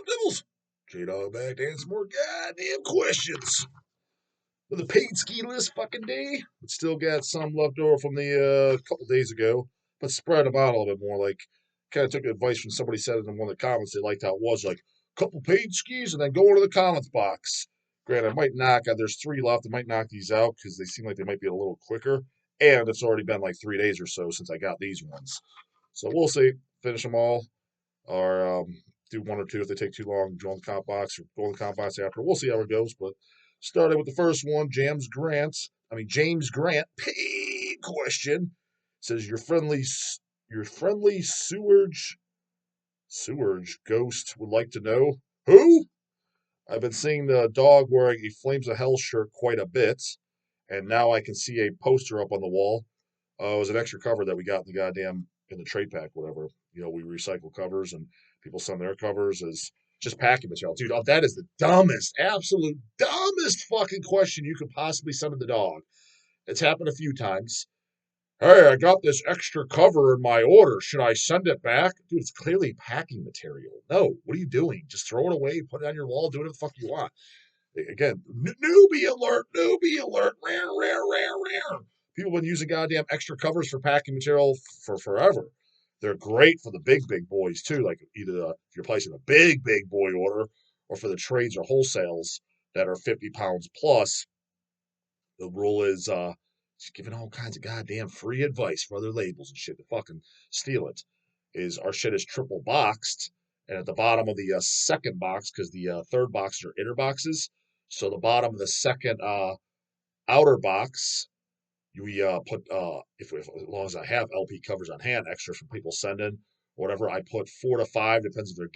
Devils. J-Dog back to answer more goddamn questions. With a paid ski list fucking day, but still got some left over from the couple days ago, but spread them out a little bit more. Like, kind of took advice from somebody said it in one of the comments. They liked how it was like couple paid skis and then go into the comments box. Granted, I might there's 3 left. I might knock these out because they seem like they might be a little quicker. And it's already been like 3 days or so since I got these ones. So we'll see. Finish them all or do 1 or 2 if they take too long. Join the comp box or go in the comp box after. We'll see how it goes. But starting with the first one, James Grant, paid question says your friendly sewage ghost would like to know who. I've been seeing the dog wearing a Flames of Hell shirt quite a bit, and now I can see a poster up on the wall. It was an extra cover that we got in the trade pack, whatever. You know, we recycle covers and people send their covers as just packing material. Dude, that is the absolute dumbest fucking question you could possibly send to the dog. It's happened a few times. Hey, I got this extra cover in my order. Should I send it back? Dude, it's clearly packing material. No, what are you doing? Just throw it away, put it on your wall, do whatever the fuck you want. Again, newbie alert, rare, rare, rare, rare. People have been using goddamn extra covers for packing material for forever. They're great for the big boys too. Like either if you're placing a big boy order, or for the trades or wholesales that are 50 pounds plus. The rule is just giving all kinds of goddamn free advice for other labels and shit to fucking steal it. Is our shit is triple boxed, and at the bottom of the second box, because the third boxes are inner boxes, so the bottom of the second outer box, we put if as long as I have LP covers on hand, extra from people sending whatever, I put 4 to 5, depends if they're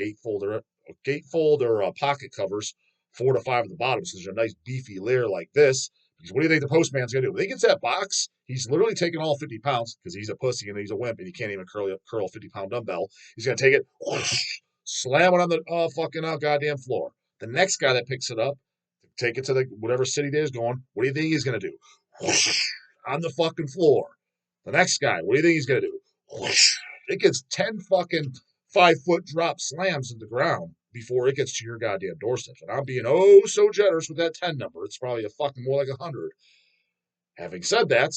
gatefold or pocket covers, 4 to 5 at the bottom, so there's a nice beefy layer like this. Because what do you think the postman's gonna do? When he gets that box, he's literally taking all 50 pounds because he's a pussy and he's a wimp and he can't even curl a 50-pound dumbbell. He's gonna take it, whoosh, slam it on the fucking goddamn floor. The next guy that picks it up, take it to the whatever city there's going. What do you think he's gonna do? Whoosh, on the fucking floor. The next guy, what do you think he's gonna do? Whoosh, it gets 10 fucking 5-foot drop slams in the ground before it gets to your goddamn doorstep. And I'm being oh so generous with that 10 number. It's probably a fucking more like 100. Having said that,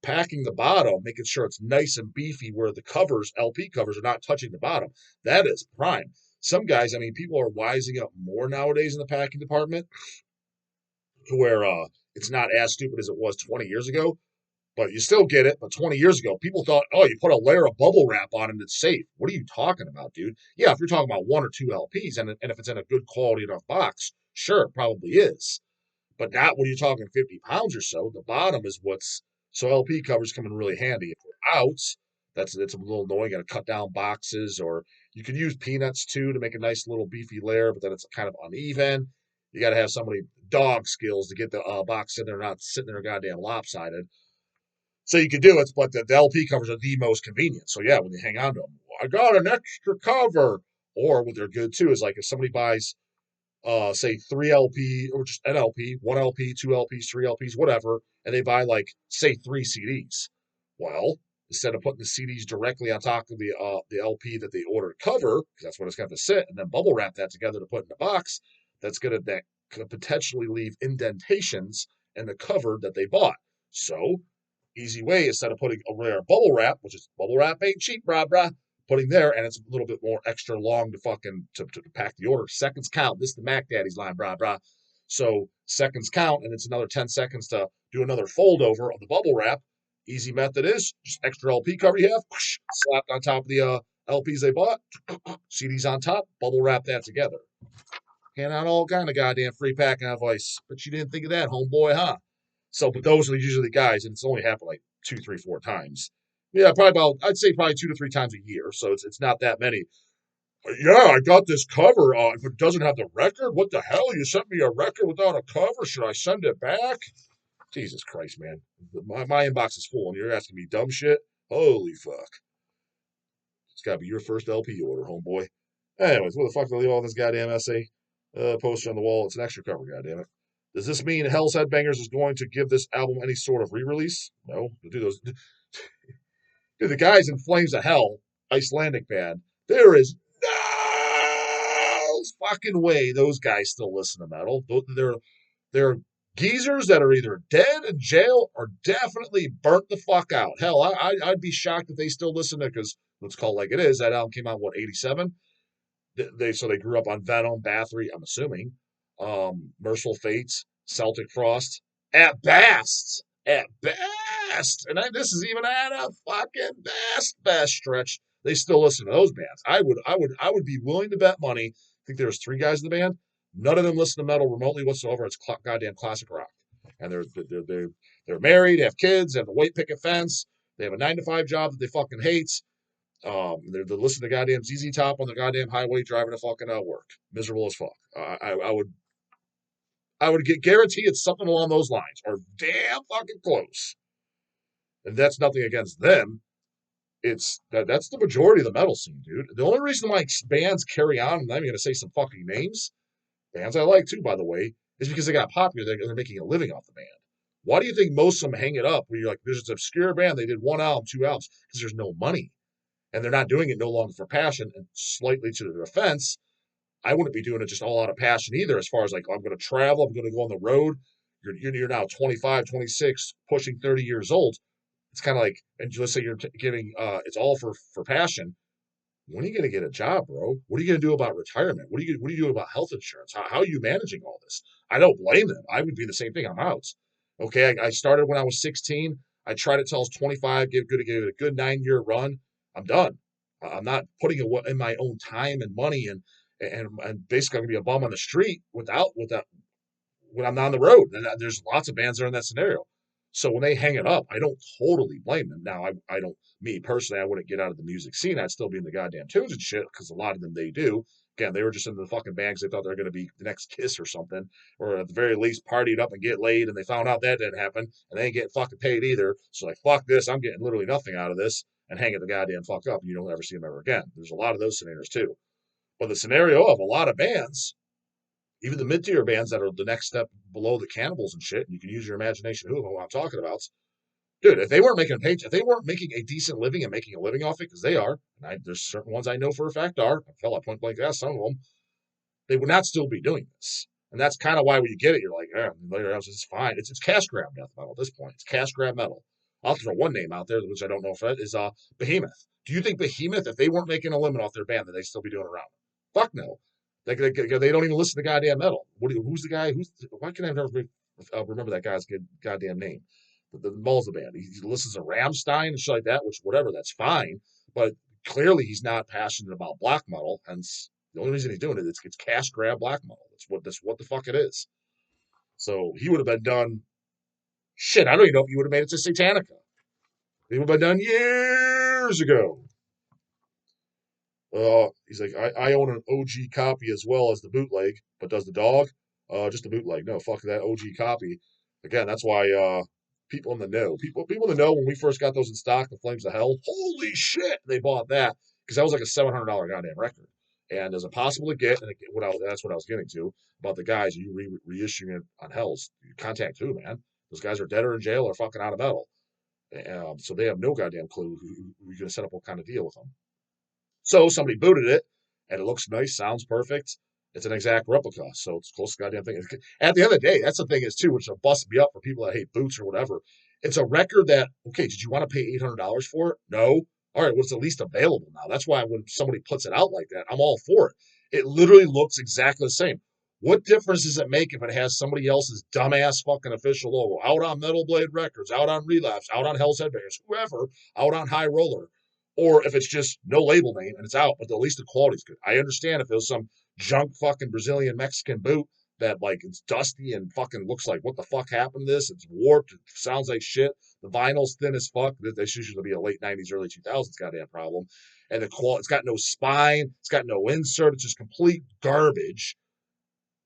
packing the bottom, making sure it's nice and beefy where the covers, LP covers, are not touching the bottom. That is prime. Some guys, I mean, people are wising up more nowadays in the packing department to where it's not as stupid as it was 20 years ago. But you still get it. But 20 years ago, people thought, oh, you put a layer of bubble wrap on it and it's safe. What are you talking about, dude? Yeah, if you're talking about 1 or 2 LPs and if it's in a good quality enough box, sure, it probably is. But not when you're talking 50 pounds or so. The bottom is what's so LP covers come in really handy. If you're out, that's a little annoying. You got to cut down boxes, or you could use peanuts too to make a nice little beefy layer, but then it's kind of uneven. You got to have somebody dog skills to get the box in there, not sitting there goddamn lopsided. So you could do it, but the LP covers are the most convenient. So yeah, when you hang on to them, I got an extra cover. Or what they're good too is like if somebody buys, say 3 LP or just an LP, 1 LP, 2 LPs, 3 LPs, whatever, and they buy like say 3 CDs. Well, instead of putting the CDs directly on top of the LP that they ordered cover, because that's what it's got to sit, and then bubble wrap that together to put in the box, that could potentially leave indentations in the cover that they bought. So easy way, instead of putting a rare bubble wrap, which is bubble wrap ain't cheap, brah, putting there, and it's a little bit more extra long to fucking to pack the order. Seconds count. This is the Mac Daddy's line, brah. So seconds count, and it's another 10 seconds to do another fold over of the bubble wrap. Easy method is just extra LP cover you have, whoosh, slapped on top of the LPs they bought, CDs on top, bubble wrap that together. Hand out all kind of goddamn free packing advice, but you didn't think of that, homeboy, huh? So, but those are usually the guys, and it's only happened like 2, 3, 4 times. Yeah, I'd say probably 2 to 3 times a year. So it's not that many. Yeah, I got this cover. If it doesn't have the record, what the hell? You sent me a record without a cover. Should I send it back? Jesus Christ, man. My inbox is full, and you're asking me dumb shit? Holy fuck. It's got to be your first LP order, homeboy. Anyways, what the fuck do I leave all this goddamn essay poster on the wall? It's an extra cover, goddammit. Does this mean Hell's Headbangers is going to give this album any sort of re-release? No. Dude, the guys in Flames of Hell, Icelandic band, there is no fucking way those guys still listen to metal. They're geezers that are either dead in jail or definitely burnt the fuck out. Hell, I'd be shocked if they still listen to, because let's call it like it is. That album came out, what, 87? So they grew up on Venom, Bathory, I'm assuming, Merciful Fates, Celtic Frost, at best, and this is even at a fucking best stretch. They still listen to those bands. I would be willing to bet money. I think there's 3 guys in the band. None of them listen to metal remotely whatsoever. It's goddamn classic rock, and they're married, have kids, have a white picket fence. They have a 9-to-5 job that they fucking hate. They're listening to goddamn ZZ Top on the goddamn highway driving to fucking work. Miserable as fuck. I would guarantee it's something along those lines, or damn fucking close. And that's nothing against them. That's the majority of the metal scene, dude. The only reason why bands carry on, and I'm even gonna say some fucking names, bands I like too, by the way, is because they got popular. They're making a living off the band. Why do you think most of them hang it up? Where you're like, there's this obscure band, they did 1 album, 2 albums, because there's no money. And they're not doing it no longer for passion. And slightly to their defense, I wouldn't be doing it just all out of passion either. As far as like, I'm going to travel, I'm going to go on the road. You're now 25, 26, pushing 30 years old. It's kind of like, and let's say you're giving, it's all for passion. When are you going to get a job, bro? What are you going to do about retirement? What are you doing about health insurance? How are you managing all this? I don't blame them. I would be the same thing. I'm out. Okay, I started when I was 16. I tried it till I was 25. Gave it a good 9-year run. I'm done. I'm not putting in my own time and money, and basically I'm gonna be a bum on the street without when I'm not on the road. And there's lots of bands that are in that scenario. So when they hang it up, I don't totally blame them. Now I don't, me personally, I wouldn't get out of the music scene. I'd still be in the goddamn tunes and shit, because a lot of them they do. Again, they were just in the fucking band because they thought they were going to be the next Kiss or something, or at the very least partied up and get laid, and they found out that didn't happen, and they ain't getting fucking paid either. So like, fuck this, I'm getting literally nothing out of this, and hang it the goddamn fuck up, and you don't ever see them ever again. There's a lot of those scenarios too. But the scenario of a lot of bands, even the mid-tier bands that are the next step below the Cannibals and shit, and you can use your imagination who I'm talking about. Dude, if they weren't making a page, if they weren't making a decent living and making a living off it, because they are, and there's certain ones I know for a fact are, I point blank asked some of them, they would not still be doing this. And that's kind of why when you get it, you're like, later else it's fine. It's cash grab death metal at this point. It's cash grab metal. I'll throw one name out there, which I don't know if that is Behemoth. Do you think Behemoth, if they weren't making a living off their band, that they'd still be doing around? Fuck no. They don't even listen to goddamn metal. Who's the guy? Why can I never remember that guy's goddamn name? The Mulza band. He listens to Rammstein and shit like that, which whatever, that's fine. But clearly he's not passionate about black metal, hence the only reason he's doing it is it's cash grab black metal. That's what the fuck it is. So he would have been done. Shit, I don't even know if he would have made it to Satanica. He would have been done years ago. He's like, I own an OG copy as well as the bootleg, but does the DAWG? Just the bootleg. No, fuck that OG copy. Again, that's why people in the know, people in the know, when we first got those in stock, the Flames of Hell, holy shit, they bought that because that was like a $700 goddamn record. And is it possible to get? And that's what I was getting to about the guys. You reissuing it on Hell's. You contact who, man? Those guys are dead or in jail or fucking out of metal. So they have no goddamn clue who you're going to set up what kind of deal with them. So somebody booted it, and it looks nice, sounds perfect. It's an exact replica, so it's close to goddamn thing. At the end of the day, that's the thing is too, which will bust me up for people that hate boots or whatever. It's a record that, okay, did you want to pay $800 for it? No. All right, well, it's at least available now. That's why when somebody puts it out like that, I'm all for it. It literally looks exactly the same. What difference does it make if it has somebody else's dumbass fucking official logo out on Metal Blade Records, out on Relapse, out on Hell's Headbangers, whoever, out on High Roller? Or if it's just no label name and it's out, but at least the quality's good. I understand if it was some junk fucking Brazilian Mexican boot that like it's dusty and fucking looks like what the fuck happened to this? It's warped. It sounds like shit. The vinyl's thin as fuck. This usually be a late 90s, early 2000s goddamn problem. And the quality, it's got no spine. It's got no insert. It's just complete garbage.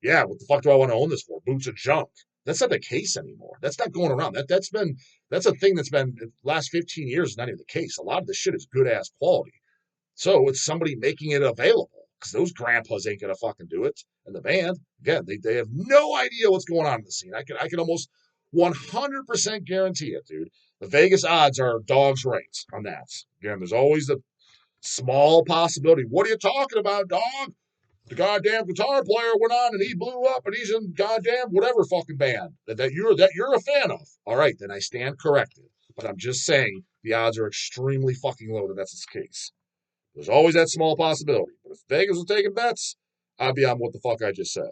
Yeah, what the fuck do I want to own this for? Boots of junk. That's not the case anymore. That's not going around. That's a thing that's been the last 15 years is not even the case. A lot of this shit is good ass quality. So it's somebody making it available because those grandpas ain't gonna fucking do it. And the band, again, they have no idea what's going on in the scene. I can almost 100% guarantee it, dude. The Vegas odds are dogs right on that. Again, there's always the small possibility. What are you talking about, dog? the goddamn guitar player went on and he blew up and he's in goddamn whatever fucking band that you're a fan of. All right, then I stand corrected. But I'm just saying the odds are extremely fucking low that that's the case. There's always that small possibility. But if Vegas was taking bets, I'd be on what the fuck I just said.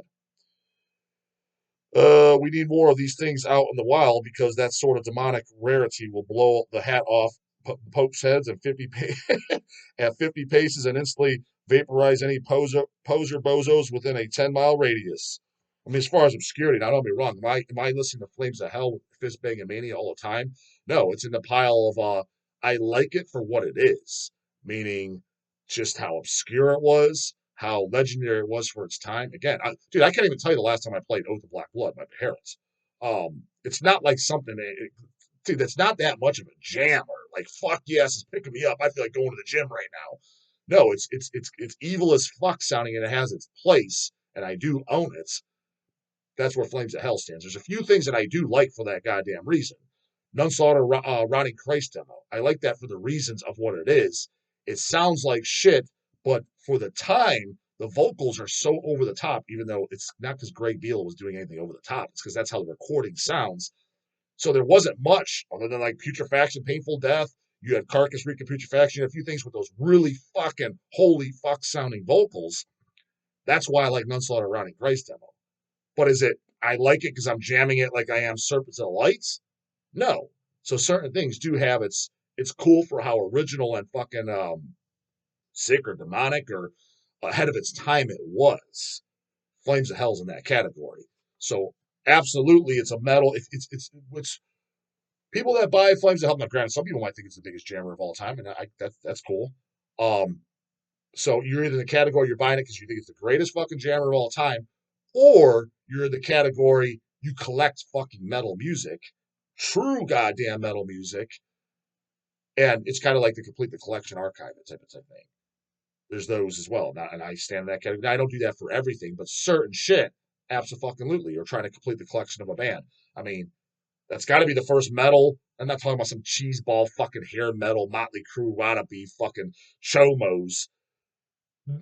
We need more of these things out in the wild because that sort of demonic rarity will blow the hat off Pope's heads at 50 at 50 paces and instantly vaporize any poser bozos within a 10-mile radius. I mean, as far as obscurity, now don't be wrong. Am I listening to Flames of Hell with Fist Banging Mania all the time? No, it's in the pile of I like it for what it is, meaning just how obscure it was, how legendary it was for its time. Again, I can't even tell you the last time I played Oath of Black Blood by Behemoth. It's not like something, dude, that's not that much of a jammer. Like, fuck yes, it's picking me up. I feel like going to the gym right now. No, it's evil as fuck sounding, and it has its place, and I do own it. That's where Flames of Hell stands. There's a few things that I do like for that goddamn reason. Nunslaughter, Ronnie Christ demo. I like that for the reasons of what it is. It sounds like shit, but for the time, the vocals are so over the top, even though it's not because Greg Beal was doing anything over the top. It's because that's how the recording sounds. So there wasn't much other than like Putrefaction, Painful Death. You had Carcass, Reek, and Putrefaction. You had a few things with those really fucking holy fuck sounding vocals. That's why I like Nunslaughter, Ronnie Christ demo. But is it, I like it because I'm jamming it like I am Serpents of Lights? No. So certain things do have it's cool for how original and fucking sick or demonic or ahead of its time it was. Flames of Hell's in that category. So absolutely it's a metal. It's people that buy Flames of Hell, now granted, some people might think it's the biggest jammer of all time, and that's cool. So you're either in the category you're buying it because you think it's the greatest fucking jammer of all time, or you're in the category you collect fucking metal music, true goddamn metal music, and it's kind of like the complete the collection archive type of thing. There's those as well, and I stand in that category. Now, I don't do that for everything, but certain shit, absolutely, you're trying to complete the collection of a band. I mean, that's got to be the first metal. I'm not talking about some cheeseball fucking hair metal, Motley Crue wannabe fucking chomos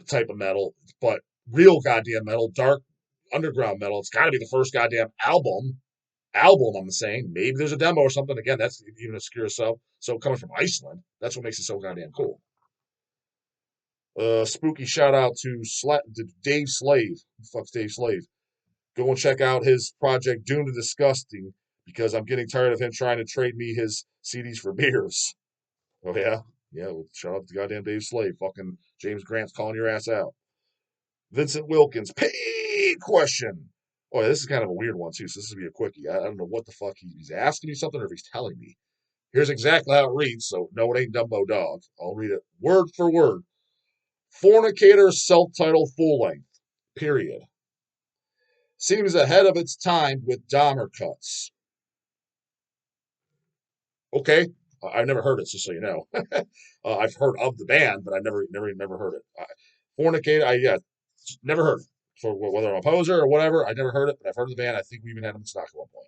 type of metal, but real goddamn metal, dark underground metal. It's got to be the first goddamn album. I'm saying maybe there's a demo or something. Again, that's even obscure. So coming from Iceland, that's what makes it so goddamn cool. Spooky shout out to Dave Slave. Who the fuck's Dave Slave? Go and check out his project Doomed to Disgusting because I'm getting tired of him trying to trade me his CDs for beers. Oh yeah, yeah. Well, shout out to goddamn Dave Slave. Fucking James Grant's calling your ass out. Vincent Wilkins, paid question. Oh, yeah, this is kind of a weird one too. So this will be a quickie. I don't know what the fuck he's asking me something or if he's telling me. Here's exactly how it reads. So no, it ain't Dumbo Dog. I'll read it word for word. Fornicator self-titled full length. Period. Seems ahead of its time with Dahmer cuts. Okay, I've never heard it, just so you know. I've heard of the band, but I've never heard it. Fornicator, never heard it. So whether I'm a poser or whatever, I never heard it, but I've heard of the band. I think we even had them in stock at one point.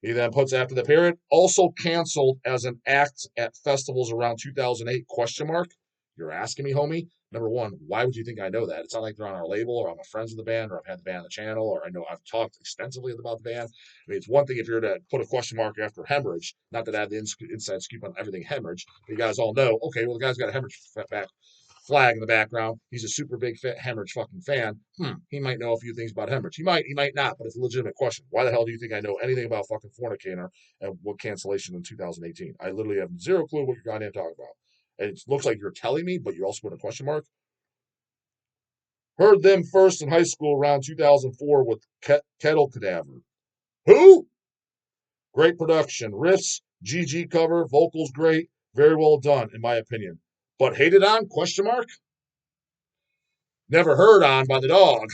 He then puts after the period, also canceled as an act at festivals around 2008, question mark. You're asking me, homie? Number one, why would you think I know that? It's not like they're on our label or I'm a friends with the band or I've had the band on the channel or I know I've talked extensively about the band. I mean, it's one thing if you're to put a question mark after hemorrhage, not that I have the inside scoop on everything hemorrhage, but you guys all know, okay, well, the guy's got a hemorrhage back flag in the background. He's a super big Hemorrhage fucking fan. He might know a few things about Hemorrhage. He might not, but it's a legitimate question. Why the hell do you think I know anything about fucking Fornicator and what cancellation in 2018? I literally have zero clue what you're goddamn talking about. And it looks like you're telling me, but you also put a question mark. Heard them first in high school around 2004 with Kettle Cadaver. Who? Great production. Riffs, GG cover, vocals great. Very well done, in my opinion. But hated on? Question mark? Never heard on by the dog.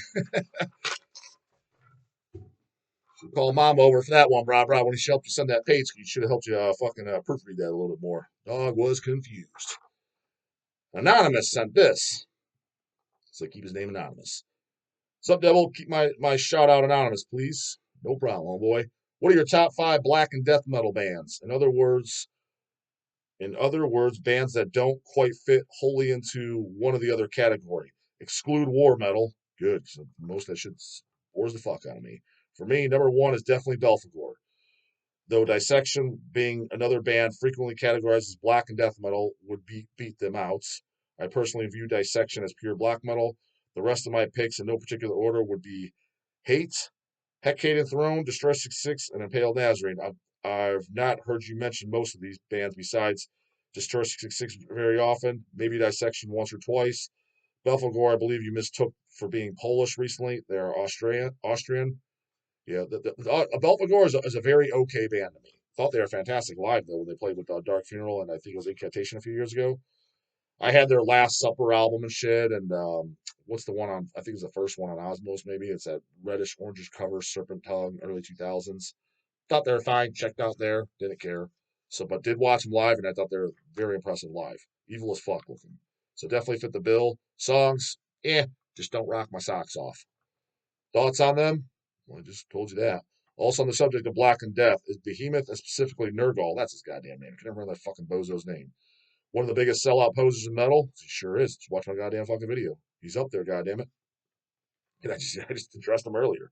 Call mom over for that one, Rob. When he helped you send that page, he should have helped you fucking proofread that a little bit more. Dog was confused. Anonymous sent this. So keep his name anonymous. Sup, Devil? Keep my shout out anonymous, please. No problem, boy. What are your top 5 black and death metal bands? In other words, bands that don't quite fit wholly into one or the other category. Exclude war metal. Good. So most of that shit bores the fuck out of me. For me, number one is definitely Belphegor. Though Dissection, being another band frequently categorized as black and death metal, would beat them out. I personally view Dissection as pure black metal. The rest of my picks, in no particular order, would be Hate, Hecate Throne, Destroy 66, and Impaled Nazarene. I've not heard you mention most of these bands besides Destroy 66 very often, maybe Dissection once or twice. Belfagor, I believe you mistook for being Polish recently. They're Austrian. Yeah, Belfagor is a very okay band to me. Thought they were fantastic live though when they played with Dark Funeral and I think it was Incantation a few years ago. I had their Last Supper album and shit, and what's the one on? I think it's the first one on Osmos. Maybe it's that reddish orangish cover, Serpent Tongue, early 2000s. Thought they were fine. Checked out there, didn't care. So, but did watch them live, and I thought they were very impressive live. Evil as fuck looking. So definitely fit the bill. Songs, just don't rock my socks off. Thoughts on them? Well, I just told you that. Also on the subject of Black and Death, is Behemoth and specifically Nergal, that's his goddamn name. I can never remember that fucking bozo's name. One of the biggest sellout posers in metal? He sure is. Just watch my goddamn fucking video. He's up there, goddamn it. And I just addressed him earlier.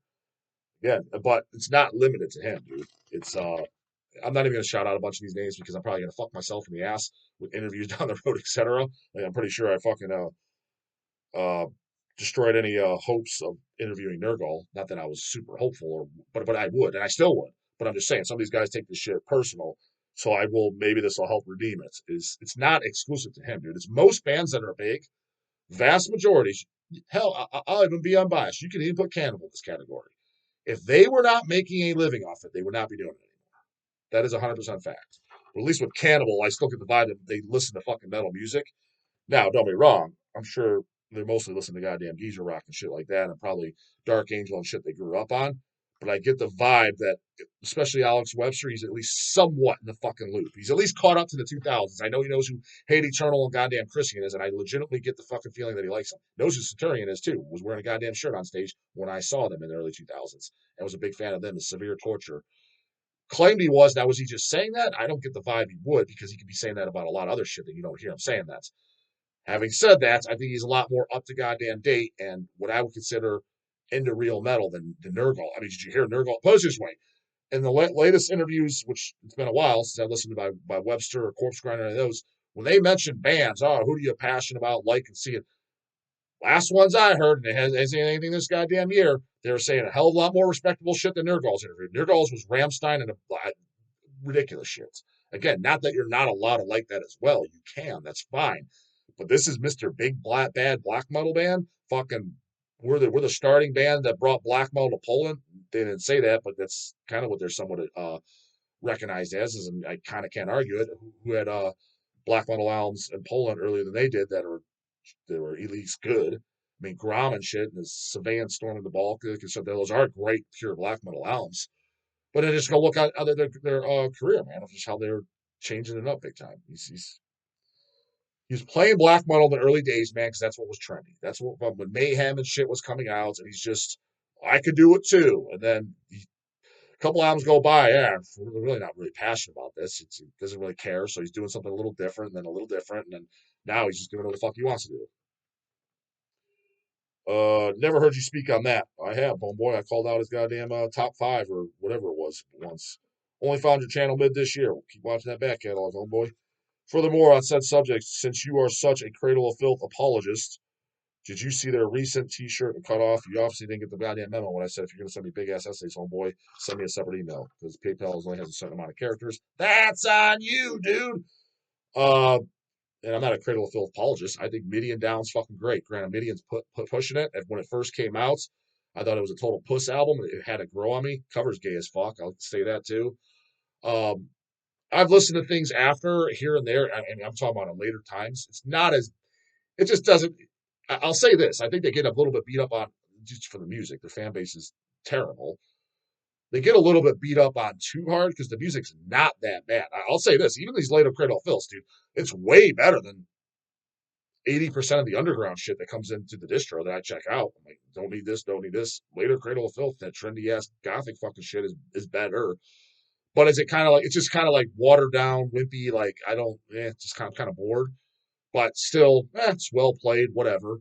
Yeah, but it's not limited to him, dude. It's I'm not even gonna shout out a bunch of these names because I'm probably gonna fuck myself in the ass with interviews down the road, etc. Like I'm pretty sure I fucking uh, destroyed any hopes of interviewing Nergal. Not that I was super hopeful, but I would, and I still would. But I'm just saying, some of these guys take this shit personal, so I will. Maybe this will help redeem it. It's not exclusive to him, dude. It's most bands that are big, vast majority. Hell, I'll even be unbiased. You can even put Cannibal in this category. If they were not making a living off it, they would not be doing it anymore. That is 100% fact. But at least with Cannibal, I still get the vibe that they listen to fucking metal music. Now, don't be wrong. I'm sure they're mostly listening to goddamn geezer rock and shit like that, and probably Dark Angel and shit they grew up on. But I get the vibe that, especially Alex Webster, he's at least somewhat in the fucking loop. He's at least caught up to the 2000s. I know he knows who Hate Eternal and goddamn Christian is, and I legitimately get the fucking feeling that he likes them. Knows who Centurion is too. Was wearing a goddamn shirt on stage when I saw them in the early 2000s. I was a big fan of them. As Severe Torture claimed he was. Now, was he just saying that? I don't get the vibe he would because he could be saying that about a lot of other shit that you don't hear him saying that. Having said that, I think he's a lot more up to goddamn date and what I would consider into real metal than Nergal. I mean, did you hear Nergal? Pose this way. In the latest interviews, which it's been a while since I listened to by Webster or Corpse Grinder, any of those, when they mention bands, who are you passionate about, like, and see it? Last ones I heard, and it hasn't anything this goddamn year, they were saying a hell of a lot more respectable shit than Nergal's interview. Nergal's was Rammstein and ridiculous shit. Again, not that you're not allowed to like that as well. You can. That's fine. But this is Mr. Big Black Bad Black Metal Band. Fucking, we're the starting band that brought black metal to Poland. They didn't say that, but that's kind of what they're somewhat recognized as. And I kind of can't argue it. Who had black metal albums in Poland earlier than they did that were at least good. I mean, Grom and shit, and the Savan Storm of the Baltic, and so those are great pure black metal albums. But then just go look at their career, man, of just how they're changing it up big time. He's playing black metal in the early days, man, because that's what was trendy. That's what when Mayhem and shit was coming out, and he's just, I could do it too. And then a couple albums go by, we're really not really passionate about this. He doesn't really care, so he's doing something a little different, and then a little different, and then now he's just doing what the fuck he wants to do. Never heard you speak on that. I have, homeboy. I called out his goddamn top five or whatever it was once. Only found your channel mid this year. We'll keep watching that back catalog, homeboy. Furthermore, on said subject, since you are such a Cradle of Filth apologist, did you see their recent T-shirt and cut off? You obviously didn't get the goddamn memo when I said if you're gonna send me big ass essays, homeboy, send me a separate email because PayPal only has a certain amount of characters. That's on you, dude. Uh, and I'm not a Cradle of Filth apologist. I think Midian Down's fucking great. Granted, Midian's pushing it. And when it first came out, I thought it was a total puss album. It had to grow on me. Cover's gay as fuck. I'll say that too. Um, I've listened to things after here and there. I mean, I'm talking about in later times. It's not as, it just doesn't. I'll say this. I think they get a little bit beat up on just for the music. Their fan base is terrible. They get a little bit beat up on too hard because the music's not that bad. I'll say this. Even these later Cradle of Filth, dude, it's way better than 80% of the underground shit that comes into the distro that I check out. I'm like, don't need this, don't need this. Later Cradle of Filth, that trendy ass gothic fucking shit is better. But is it kind of like, it's just kind of like watered down, wimpy, like I don't, just kind of bored. But still, it's well played, whatever.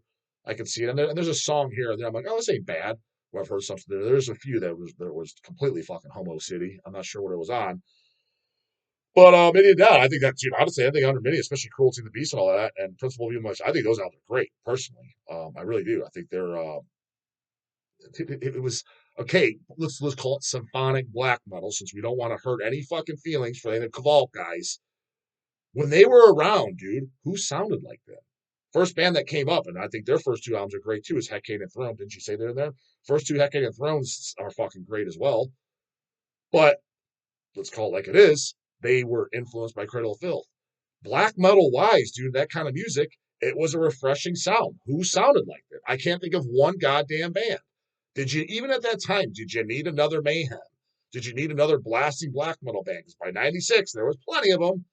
I can see it. And there's a song here and there. I'm like, oh, this ain't bad. Where I've heard something there. There's a few that was completely fucking Homo City. I'm not sure what it was on. But Mini and Down, I think that's, honestly, I think Under Mini, especially Cruelty and the Beast and all that, and Principal View Much, I think those albums are great, personally. I really do. I think they're, it was, okay, let's call it symphonic black metal, since we don't want to hurt any fucking feelings for any of the Cavalk guys. When they were around, dude, who sounded like them? First band that came up, and I think their first two albums are great too, is Hecate and Throne. Didn't you say they're in there? First two Hecate and Thrones are fucking great as well. But let's call it like it is. They were influenced by Cradle of Filth. Black metal wise, dude, that kind of music, it was a refreshing sound. Who sounded like that? I can't think of one goddamn band. Did you, even at that time, did you need another Mayhem? Did you need another blasting black metal band? Because by 96, there was plenty of them.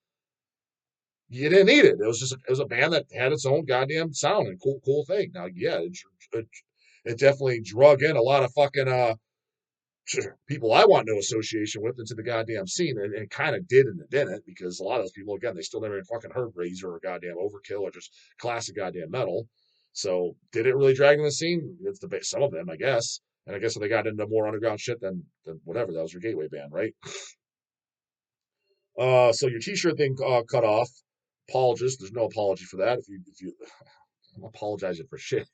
You didn't need it. It was a band that had its own goddamn sound and cool thing. Now, yeah, it definitely drug in a lot of fucking people I want no association with into the goddamn scene, and it kind of did and it didn't, because a lot of those people, again, they still never even fucking heard Razor or goddamn Overkill or just classic goddamn metal. So did it really drag in the scene? It's some of them, I guess. And I guess if they got into more underground shit, then whatever, that was your gateway band, right? So your T-shirt thing cut off. Apologist. There's no apology for that. If you I'm apologizing for shit.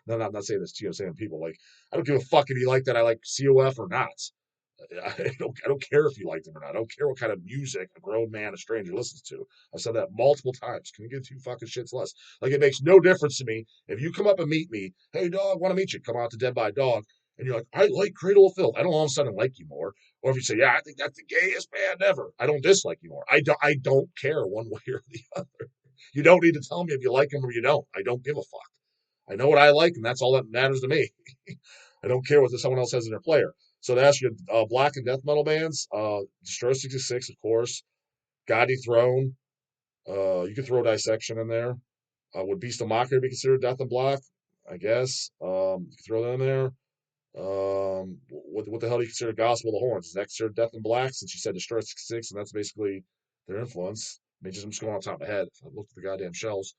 No, I'm not saying this to you. I'm saying to people, like, I don't give a fuck if you like that I like COF or not. I don't care if you like them or not. I don't care what kind of music a grown man, a stranger, listens to. I've said that multiple times. Can you give two fucking shits less? Like, it makes no difference to me if you come up and meet me. Hey, dog, want to meet you? Come out to Dead by Dog, and you're like, I like Cradle of Filth. I don't all of a sudden like you more. Or if you say, yeah, I think that's the gayest band ever. I don't dislike you more. I don't care one way or the other. You don't need to tell me if you like them or you don't. I don't give a fuck. I know what I like, and that's all that matters to me. I don't care what someone else has in their player. So to ask you, black and death metal bands, Destroy 66, of course, God Throne. You could throw Dissection in there. Would Beast of Mockery be considered death and black? I guess. You could throw that in there. What the hell do you consider Gospel of the Horns? Is that considered death and black? Since you said Destroy 66, and that's basically their influence. I mean, I'm just going on top of my head. If I look at the goddamn shelves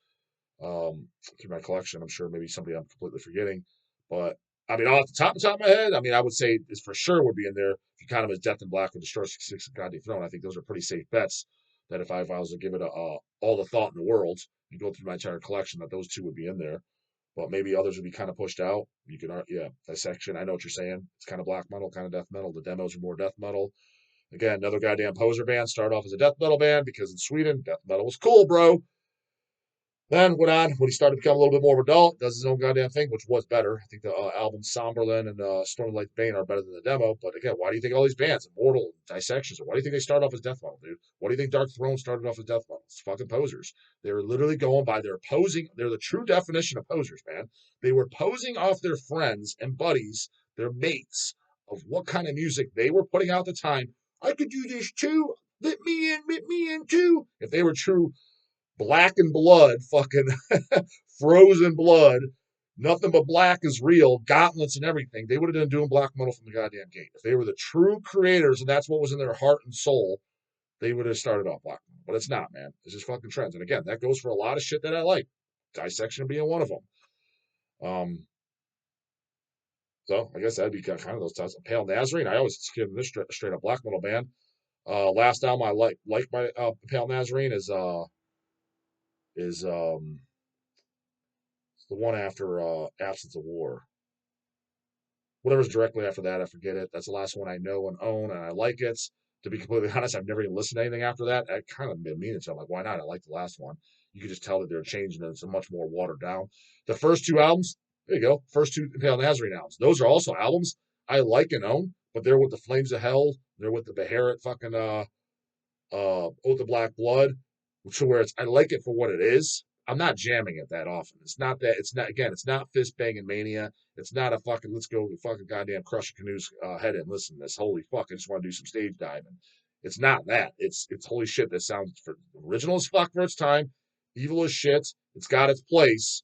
through my collection, I'm sure maybe somebody I'm completely forgetting. But I mean, off the top of my head, I mean, I would say is for sure would be in there. If you count them as Death and Black with Destroy 66 and God Throne, I think those are pretty safe bets. That if I was to give it all the thought in the world and go through my entire collection, that those two would be in there. But maybe others would be kind of pushed out. You can, yeah, Dissection. I know what you're saying. It's kind of black metal, kind of death metal. The demos are more death metal. Again, another goddamn poser band. Started off as a death metal band because in Sweden, death metal was cool, bro. Then went on when he started to become a little bit more of an adult, does his own goddamn thing, which was better. I think the albums Somberlin and Stormlight Bane are better than the demo. But again, why do you think all these bands, Immortal, Dissections, or why do you think they started off as death metal, dude? Why do you think Dark Throne started off as death metal? It's fucking posers. They were literally going by their posing. They're the true definition of posers, man. They were posing off their friends and buddies, their mates, of what kind of music they were putting out at the time. I could do this too. Let me in too. If they were true black and blood, fucking frozen blood, nothing but black is real, gauntlets and everything, they would have been doing black metal from the goddamn gate. If they were the true creators and that's what was in their heart and soul, they would have started off black metal. But it's not, man. It's just fucking trends. And again, that goes for a lot of shit that I like. Dissection being one of them. So I guess that'd be kind of those types. Pale Nazarene. I always consider this straight up black metal band. Last album I like by Pale Nazarene is the one after Absence of War. Whatever's directly after that, I forget it. That's the last one I know and own, and I like it. To be completely honest, I've never even listened to anything after that. I kind of been meaning to. I'm like, why not? I like the last one. You could just tell that they're changing it. It's a much more watered down. The first two albums, there you go. First two Pale Nazarene albums. Those are also albums I like and own, but they're with the Flames of Hell. They're with the Behemoth fucking Oath of Black Blood, to where I like it for what it is. I'm not jamming it that often. It's not that. It's not again. It's not fist banging mania. It's not a fucking let's go fucking goddamn crush a canoe's head and listen to this. Holy fuck! I just want to do some stage diving. It's not that. It's holy shit. That sounds original as fuck for its time. Evil as shit. It's got its place,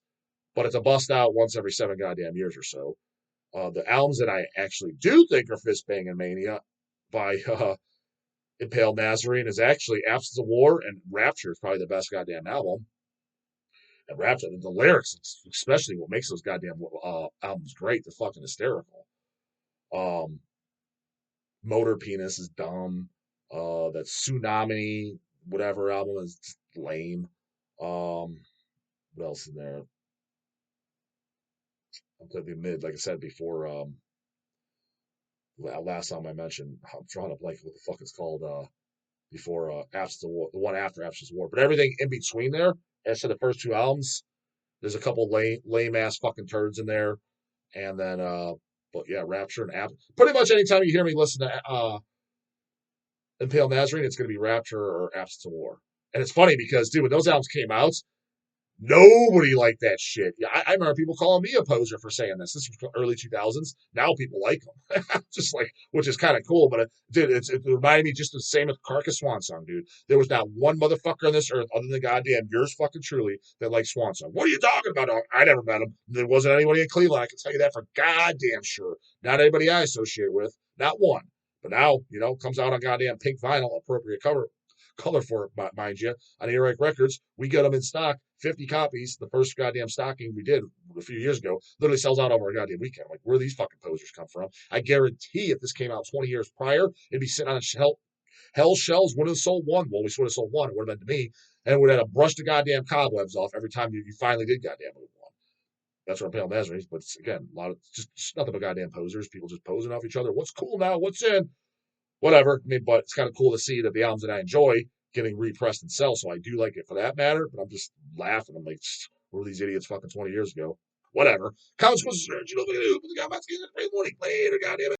but it's a bust out once every 7 goddamn years or so. The albums that I actually do think are fist banging mania by Impale Nazarene is actually Absence of War, and Rapture is probably the best goddamn album. And Rapture, the lyrics, especially what makes those goddamn albums great, they're fucking hysterical. Um, Motor Penis is dumb. That Tsunami, whatever album is lame. What else in there? I'm thinking mid, like I said before. Last time I mentioned, I'm trying to blank what the fuck it's called. Before Absence of War, the one after Absence of War, but everything in between there. As to the first two albums, there's a couple lame ass fucking turds in there, and then but yeah, Rapture and pretty much anytime you hear me listen to Impale Nazarene, it's going to be Rapture or Absence of War. And it's funny because, dude, when those albums came out, nobody liked that shit. Yeah, I remember people calling me a poser for saying this. This was early 2000s. Now people like them. Just like, which is kind of cool. But, dude, it reminded me just the same with Carcass Swan Song, dude. There was not one motherfucker on this earth other than goddamn yours fucking truly that liked Swan Song. What are you talking about? I never met him. There wasn't anybody in Cleveland. I can tell you that for goddamn sure. Not anybody I associate with. Not one. But now, comes out on goddamn pink vinyl, appropriate color for it, mind you, on Earache Records. We get them in stock, 50 copies. The first goddamn stocking we did a few years ago literally sells out over a goddamn weekend. I'm like, where do these fucking posers come from? I guarantee if this came out 20 years prior, it'd be sitting on a shelf. Hell shells would have sold one. Well, we would have sold one. It would have been to me. And it would have brushed the goddamn cobwebs off every time you finally did goddamn move one. That's what Pale Nazarene is. But it's, again, a lot of just nothing but goddamn posers. People just posing off each other. What's cool now? What's in? Whatever. I mean, but it's kind of cool to see that the albums that I enjoy getting repressed and sell. So I do like it for that matter. But I'm just laughing. I'm like, where were these idiots fucking 20 years ago? Whatever. Consequences, you know, look at the guy about to get morning. Later, goddamn it.